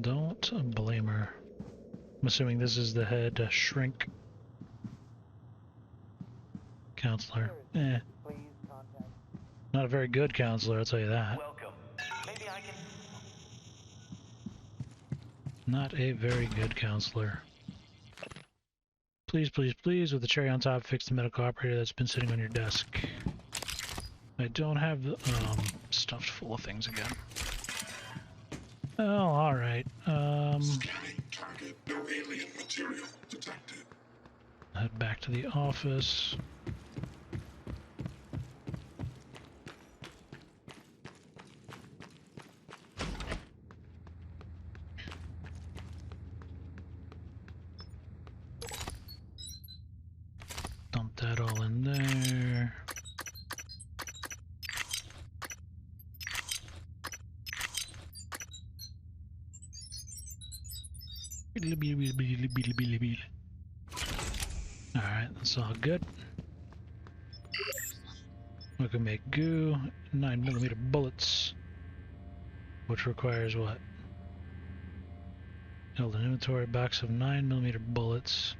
Don't blame her. I'm assuming this is the head shrink counselor. Not a very good counselor, I'll tell you that. Welcome. Maybe I can... Not a very good counselor. Please, please, please, with the cherry on top, fix the medical operator that's been sitting on your desk. I don't have the, stuffed full of things again. Oh, alright. Scanning target. No alien material detected. Head back to the office. Dump that all in there. Alright, that's all good. We can make goo, 9mm bullets, which requires what? Build an inventory box of 9mm bullets,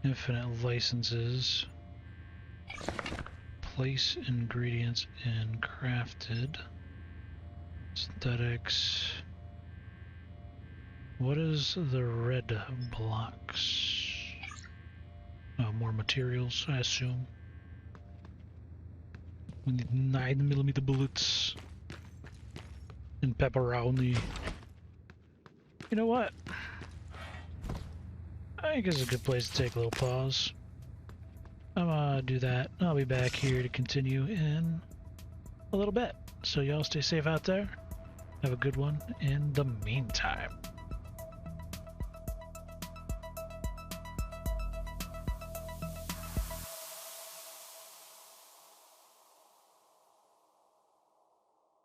infinite licenses, place ingredients in crafted, aesthetics. What is the red blocks? Oh, more materials, I assume. We need 9mm bullets and pepperoni. You know what? I think this is a good place to take a little pause. I'm gonna do that. I'll be back here to continue in a little bit. So y'all stay safe out there. Have a good one in the meantime.